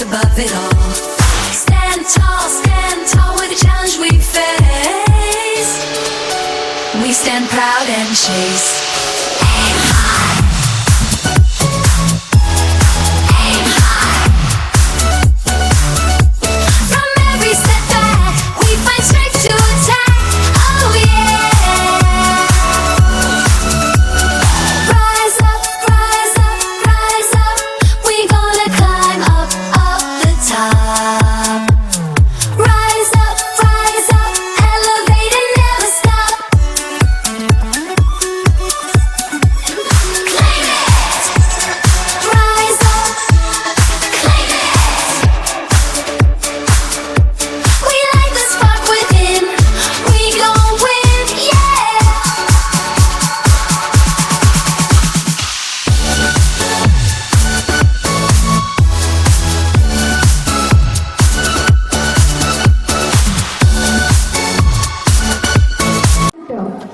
above it all. Stand tall with the challenge we face. We stand proud and chase. Aim high. Aim high. From every setback, we find strength to attack. Oh yeah. Rise up, rise up, rise up. We gonna climb up the top. Rise up, elevate and never stop. Claim it. Rise up, claim it. We light the spark within. We gon' win, yeah.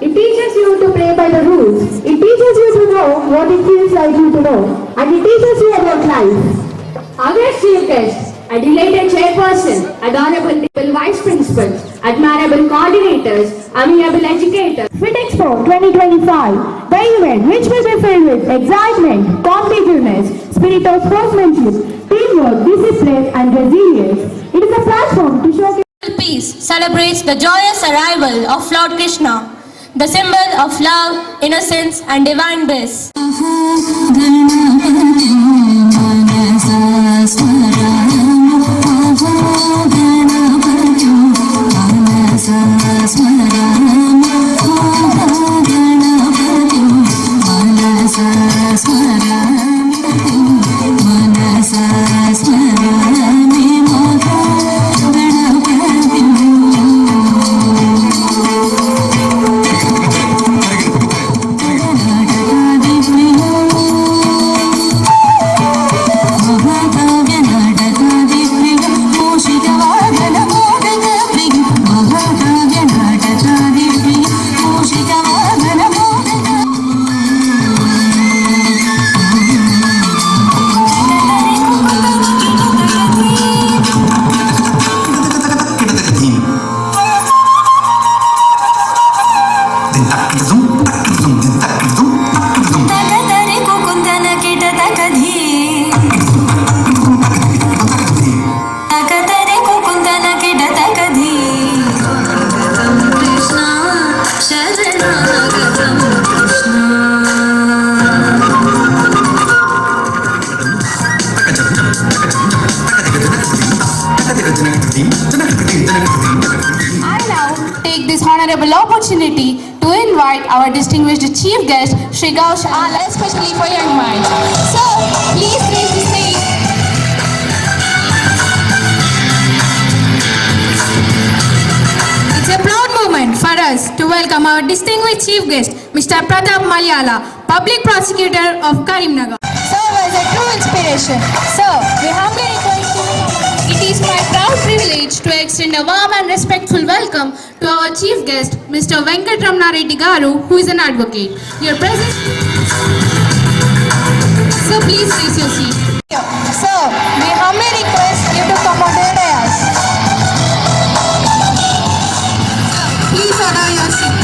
It teaches you to play by the rules. It teaches you to know what it feels like you to know. And it teaches you about life. Our chief guests, a delighted chairperson, adorable vice principals, admirable coordinators, amiable educators. FitExpo 2025, the event which will be filled with excitement, competitiveness, spirit of sportsmanship, teamwork, discipline and resilience. It is a platform to showcase Peace celebrates the joyous arrival of Lord Krishna, the symbol of love, innocence and divine bliss. I now take this honorable opportunity to invite our distinguished chief guest, Shri Gaush Ala, especially for young minds. So, please raise the stage. It's a proud moment for us to welcome our distinguished chief guest, Mr. Pratap Malyala, Public Prosecutor of Karimnagar. Serve as a true inspiration. Sir, we humbly request you. It is my proud privilege to extend a warm and respectful welcome to our chief guest, Mr. Venkat Ramana Reddy Garu, who is an advocate. Your presence. So please raise your seat. Sir, we humbly request you to come on the dais. Please order your seat.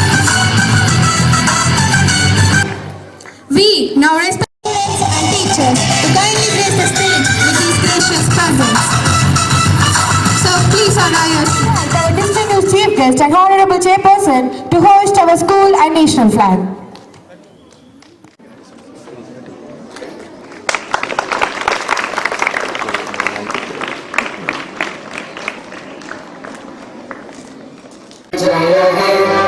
We now respect parents and teachers to kindly grace the stage with these gracious presents. So please honor your seat. Our distinguished chief guest and honorable chairperson to hoist our school and national flag.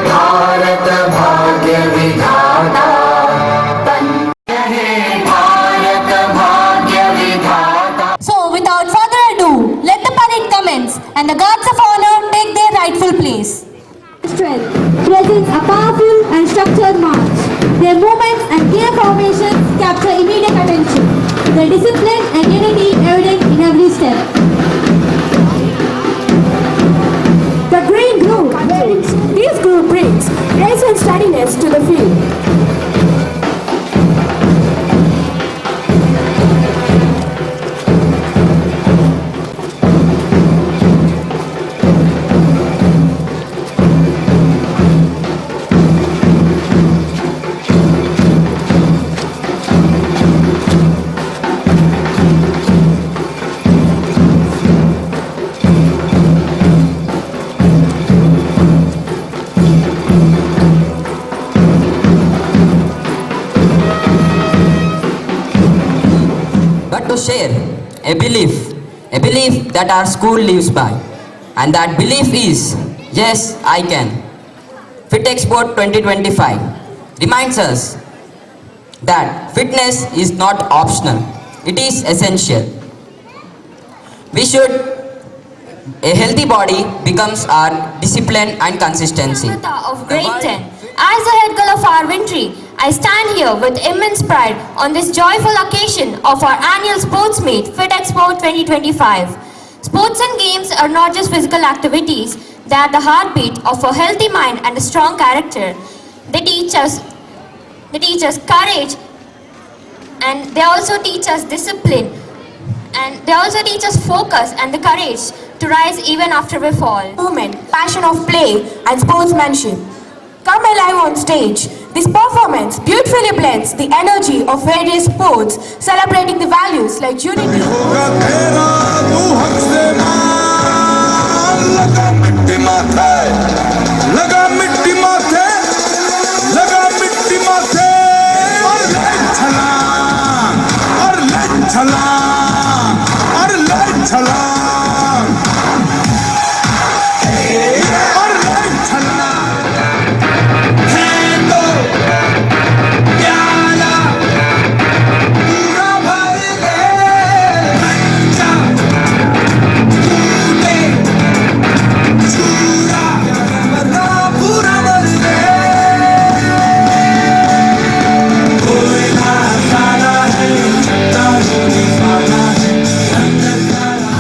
Bharat भाग्य विधाता भारत भाग्य विधाता. So, without further ado, let the parade commence and the guards of honor take their rightful place. strength, presents a powerful and structured march. Their movements and clear formations capture immediate attention. Their discipline and unity evident in every step. The green group brings, this group brings grace and steadiness to the field. share a belief that our school lives by. And that belief is, yes, I can. Fit Expo 2025 reminds us that fitness is not optional, it is essential. A healthy body becomes our discipline and consistency. Of grade 10. As the head girl of our Wintry, I stand here with immense pride on this joyful occasion of our annual sports meet, Fit Expo 2025. Sports and games are not just physical activities, they are the heartbeat of a healthy mind and a strong character. They teach us courage, and they also teach us discipline, and they also teach us focus and the courage to rise even after we fall. Movement, passion of play, and sportsmanship come alive on stage. This performance beautifully blends the energy of various sports, celebrating the values like unity. होगा तेरा तू हक से मान लगा मिट्टी माथे लगा मिट्टी माथे लगा मिट्टी माथे और ले छलांग और ले छलांग और ले छलांग और ले छलांग हैंडो प्याला पूरा भर ले बच्चा तूने चूरा बता पूरा भर ले कोई ना खाना है तारू नहीं खाना है अंदर खाना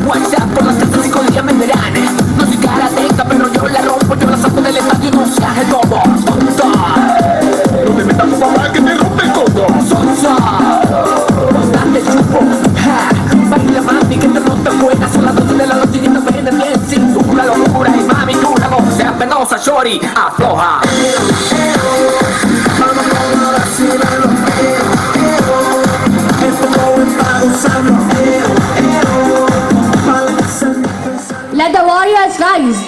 WhatsApp por las casas y con ella me verán. No soy karateca, pero yo la rompo, yo la saco del estadio y no seas el bobo. Tonta, no te metas tu mamá que te rompe el codo. Sonsa, date chupo, ja, baila mami que te nota buena. Son las 12 de la noche y no vienen bien. Sin tu la locura y mami tú la voz seas penosa, shorty, afloja. Vamos a vacilarlo, esto no es para usarlo. Let the warriors rise.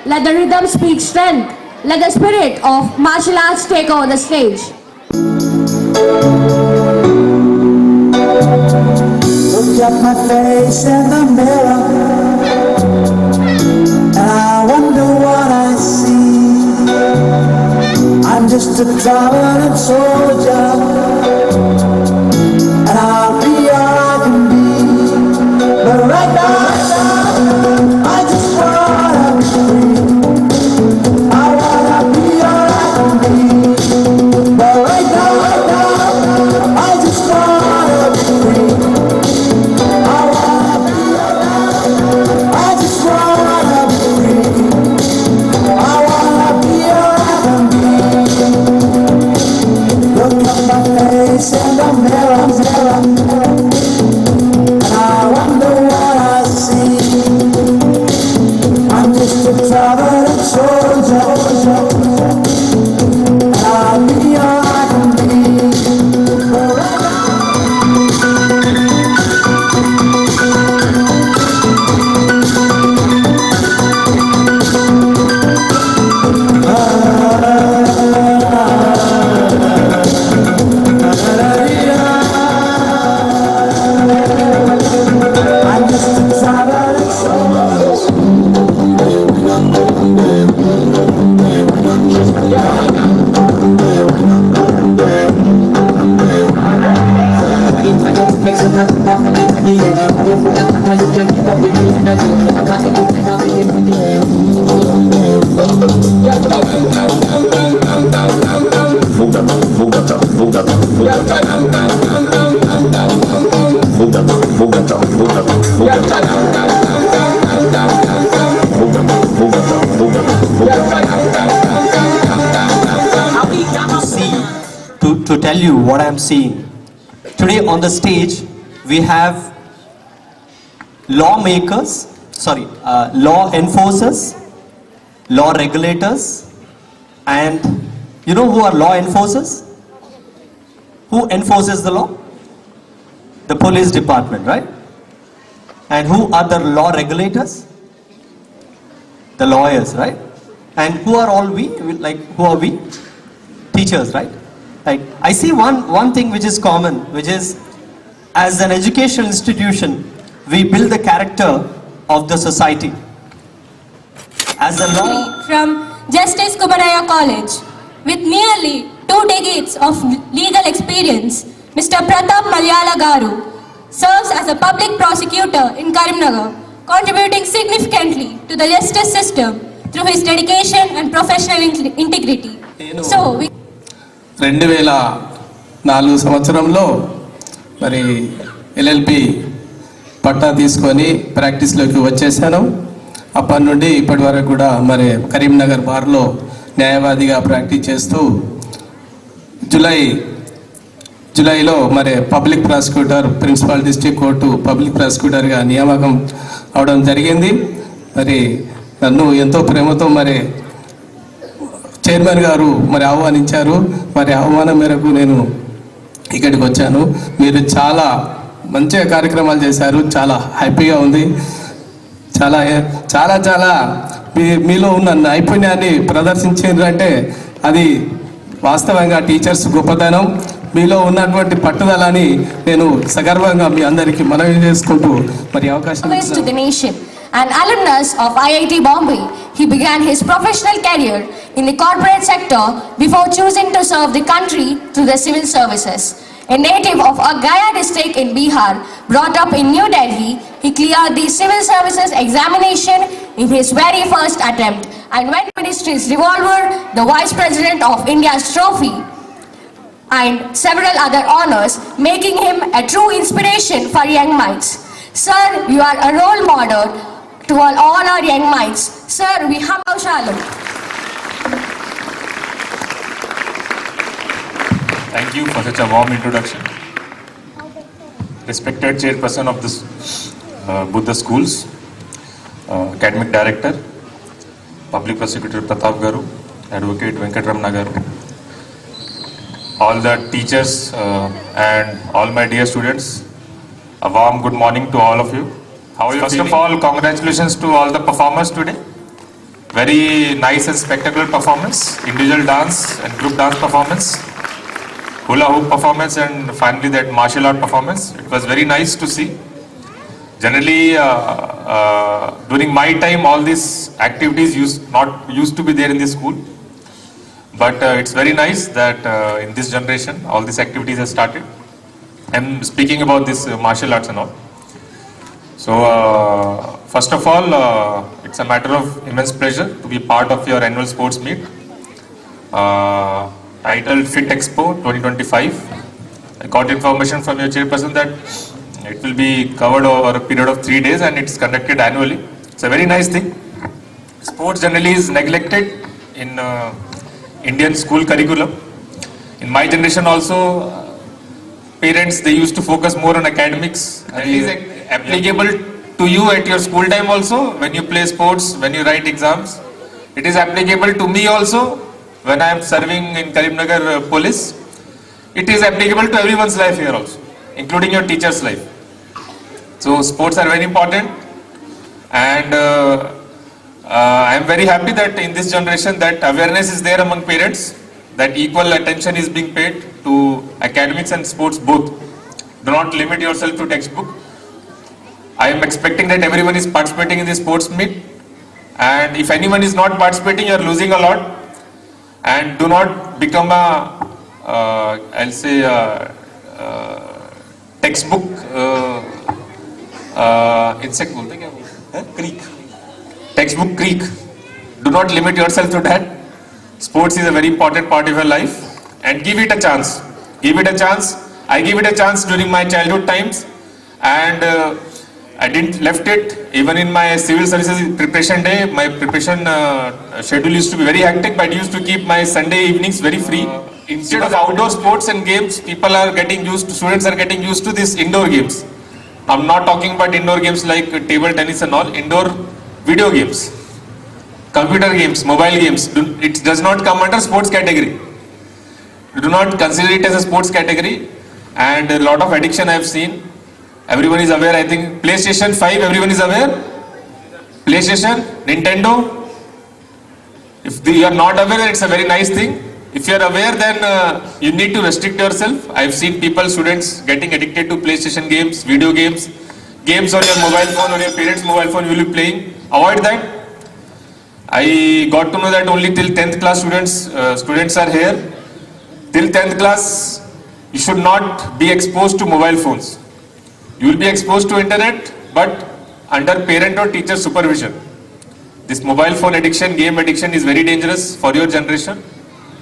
Let the rhythm speak strength. Let the spirit of martial arts take over the stage. Look at my face in the mirror, and I wonder what I see. I'm just a traveling soldier, and I'll be all I can be. But right now, I just wanna be free. I wanna be all I can be. But right now, I just wanna be free. I wanna be all I just wanna be free. I wanna be all I can be. just a traveling soldier. I'll be all I can be. I'm just a traveling soldier. To tell you what I am seeing. Today on the stage, we have law enforcers, law regulators, and you know who are law enforcers? Who enforces the law? The police department, right? And who are the law regulators? The lawyers, right? And who are all we? Like, who are we? Teachers, right? Like, I see one thing which is common, which is, as an educational institution, we build the character of the society. As a law, From Justice Kumaraya College, with nearly 2 decades of legal experience, Mr. Pratap Malyala Garu serves as a public prosecutor in Karimnagar, contributing significantly to the justice system through his dedication and professional integrity. So, we 2004 సంవత్సరంలో మరి LLB పట్టా తీసుకొని ప్రాక్టీస్లోకి వచ్చేసాను. అప్పటి నుండి ఇప్పటి వరకు కూడా మరి కరీంనగర్ బార్లో న్యాయవాదిగా ప్రాక్టీస్ చేస్తూ జూలైలో మరి public prosecutor principal district court public ప్రాసిక్యూటర్గా నియామకం అవడం జరిగింది. మరి నన్ను ఎంతో ప్రేమతో మరి చైర్మన్ గారు మరి ఆహ్వానించారు. మరి ఆహ్వానం మేరకు నేను ఇక్కడికి వచ్చాను. మీరు చాలా మంచిగా కార్యక్రమాలు చేశారు. చాలా హ్యాపీగా ఉంది. చాలా చాలా చాలా మీలో ఉన్న నైపుణ్యాన్ని ప్రదర్శించారంటే అది వాస్తవంగా టీచర్స్ గొప్పతనం. మీలో ఉన్నటువంటి పట్టుదలని నేను సగర్వంగా మీ అందరికీ మనవి చేసుకుంటూ మరి అవకాశం To the nation. An alumnus of IIT Bombay, he began his professional career in the corporate sector before choosing to serve the country through the civil services. A native of Gaya district in Bihar, brought up in New Delhi, he cleared the civil services examination in his very first attempt and went to Ministry's revolver, the Vice President of India's trophy, and several other honors, making him a true inspiration for young minds. Sir, you are a role model to all our young minds. Sir, we humble shalom. Thank you for such a warm introduction. Respected Chairperson of this Buddha Schools, Academic Director, Public Prosecutor Pratap Garu, Advocate Venkatramana Garu, all the teachers and all my dear students, a warm good morning to all of you. How are you First of all, congratulations to all the performers today. Very nice and spectacular performance, individual dance and group dance performance, hula hoop performance, and finally that martial art performance. It was very nice to see. Generally, during my time, all these activities used to be there in the school. But it's very nice that in this generation, all these activities have started. I'm speaking about this martial arts and all. So, first of all, it's a matter of immense pleasure to be part of your annual sports meet, titled Fit Expo 2025. I got information from your chairperson that it will be covered over a period of 3 days and it's conducted annually. It's a very nice thing. Sports generally is neglected in Indian school curriculum. In my generation also, parents, they used to focus more on academics. And it is applicable to you at your school time also, when you play sports, when you write exams. It is applicable to me also when I am serving in Karimnagar police. It is applicable to everyone's life here also, including your teacher's life. So sports are very important, and I am very happy that in this generation that awareness is there among parents, that equal attention is being paid to academics and sports both. Do not limit yourself to textbook. I am expecting that everyone is participating in the sports meet, and if anyone is not participating, you are losing a lot. And do not become a, I'll say, textbook insect. बोलते क्या बोलते हैं? Creek. Textbook creek. Do not limit yourself to that. Sports is a very important part of your life, and give it a chance. Give it a chance. I gave it a chance during my childhood times, and I didn't left it. Even in my civil services preparation day, my preparation schedule used to be very hectic, but I used to keep my Sunday evenings very free. Instead of outdoor sports and games, people are getting used to, students are getting used to these indoor games. I'm not talking about indoor games like table tennis and all, indoor video games, computer games, mobile games. It does not come under sports category. Do not consider it as a sports category, and a lot of addiction I have seen. Everyone is aware, I think PlayStation 5, everyone is aware? PlayStation, Nintendo? If you are not aware, then it's a very nice thing. If you are aware, then you need to restrict yourself. I've seen people, students getting addicted to PlayStation games, video games, games on your mobile phone or your parents' mobile phone you will be playing. Avoid that. I got to know that only till 10th class students are here. Till 10th class, you should not be exposed to mobile phones. You will be exposed to internet, but under parent or teacher supervision. This mobile phone addiction, game addiction is very dangerous for your generation.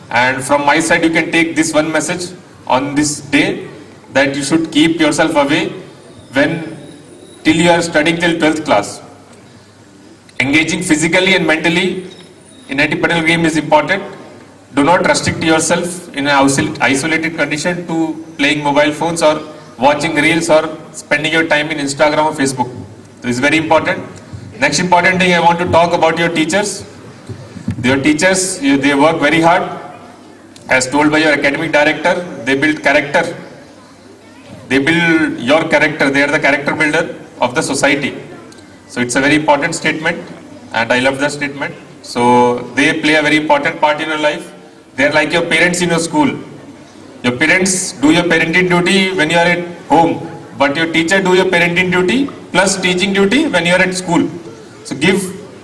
And from my side, you can take this one message on this day, that you should keep yourself away till you are studying till 12th class. Engaging physically and mentally in any particular game is important. Do not restrict yourself in an isolated condition to playing mobile phones or watching reels or spending your time in Instagram or Facebook. This is very important. Next important thing, I want to talk about your teachers. Your teachers, they work very hard. As told by your academic director, they build character. They build your character. They are the character builder of the society. So it's a very important statement, and I love that statement. So they play a very important part in your life. They are like your parents in your school. Your parents do your parenting duty when you are at home, but your teacher do your parenting duty plus teaching duty when you are at school. So give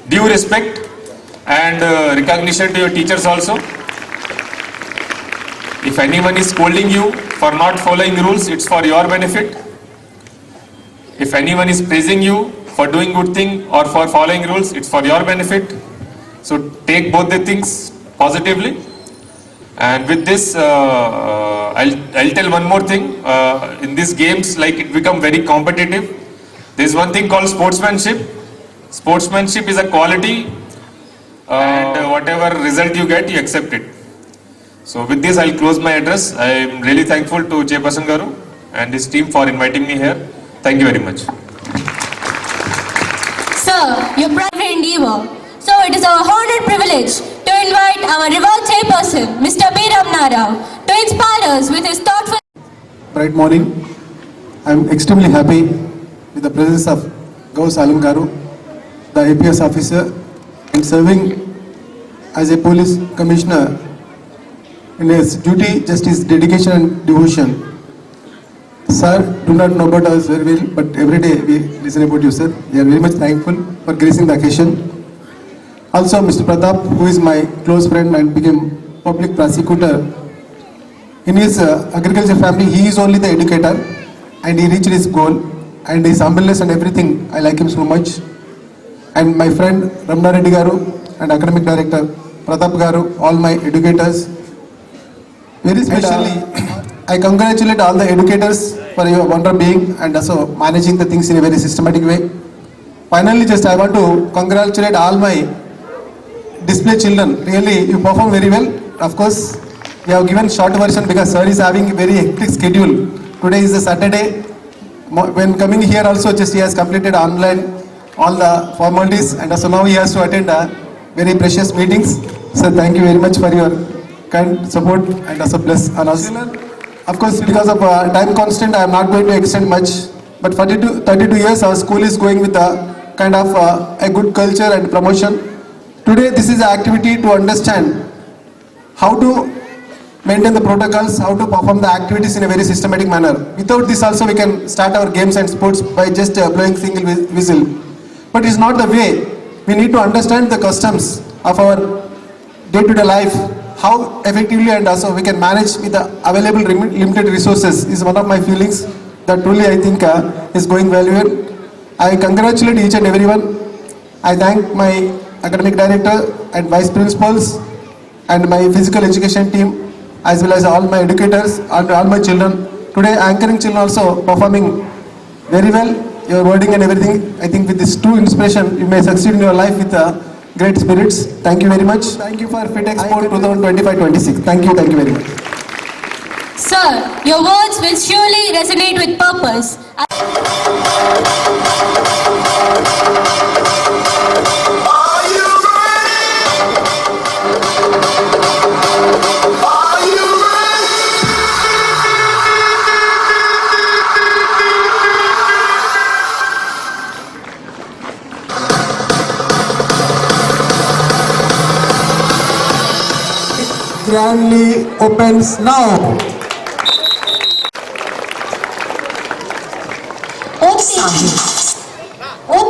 due respect and recognition to your teachers also. If anyone is scolding you for not following rules, it's for your benefit. If anyone is praising you for doing good thing or for following rules, it's for your benefit. So take both the things positively. And with this, I'll tell one more thing. In these games, like it become very competitive. There's one thing called sportsmanship. Sportsmanship is a quality, and whatever result you get, you accept it. So with this, I'll close my address. I am really thankful to Chairperson Garu and his team for inviting me here. Thank you very much. Sir, your private endeavor. So it is our honored privilege to invite our revered chairperson, Mr. B. Ramana Rao, to inspire us with his thoughtful... Bright morning. I am extremely happy with the presence of Gau Salam Garu, the APS officer, and serving as a police commissioner in his duty, justice, dedication and devotion. Sir, do not know about us very well, but every day we listen about you, sir. We are very much thankful for gracing the occasion. Also, Mr. Pratap, who is my close friend and became public prosecutor. In his agriculture family, he is only the educator, and he reached his goal, and his humbleness and everything, I like him so much. And my friend Ramana Reddy Garu and academic director Pratap Garu, all my educators. Very specially, I congratulate all the educators for your wonder being and also managing the things in a very systematic way. Finally, just I want to congratulate all my display children. Really, you perform very well. Of course, we have given short version because sir is having a very hectic schedule. Today is a Saturday. when coming here also, just he has completed online all the formalities, and also now he has to attend very precious meetings. So thank you very much for your kind support and also bless on us. Of course, because of time constant, I am not going to extend much. But for 32 years, our school is going with a kind of a good culture and promotion. Today, this is an activity to understand how to maintain the protocols, how to perform the activities in a very systematic manner. Without this also, we can start our games and sports by just blowing single whistle. But it's not the way. We need to understand the customs of our day-to-day life, how effectively and also we can manage with the available limited resources is one of my feelings that truly I think is going well here. I congratulate each and everyone. I thank my academic director and vice principals and my physical education team as well as all my educators and all my children. Today anchoring children also performing very well. Your wording and everything, I think with this true inspiration, you may succeed in your life with great spirits. Thank you very much. Thank you for Fit Expo 2025-26. Thank you very much. Sir, your words will surely resonate with purpose. Grandly opens now. Oath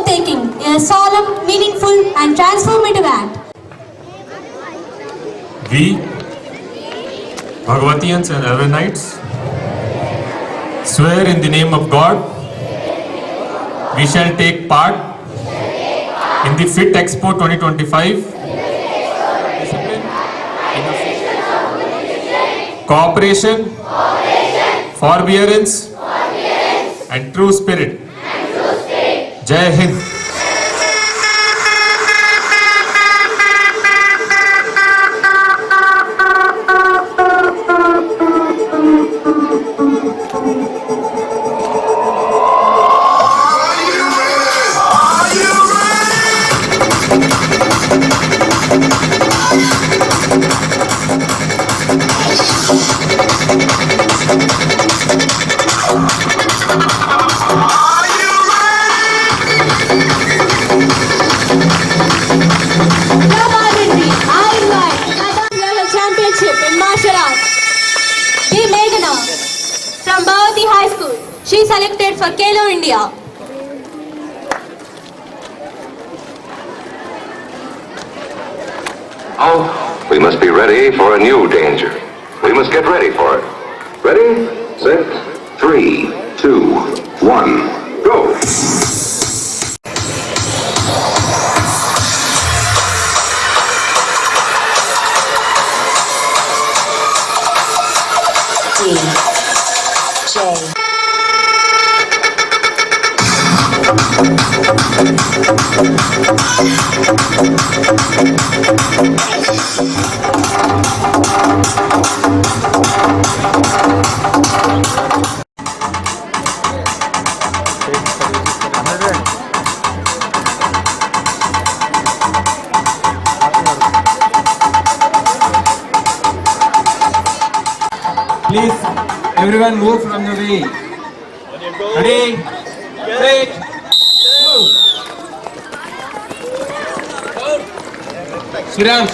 taking, a solemn, meaningful, and transformative act. We, Bhagavatians and Aranites, swear in the name of God, we shall take part in the Fit Expo 2025. Cooperation, forbearance, and true spirit. Jai Hind. From Bhavati High School, she selected for Kalo India. Oh, we must be ready for a new danger. We must get ready for it. Ready, set, 3, 2, 1, go! Please, everyone move from the way. Ready? Wait. Move. Shriram.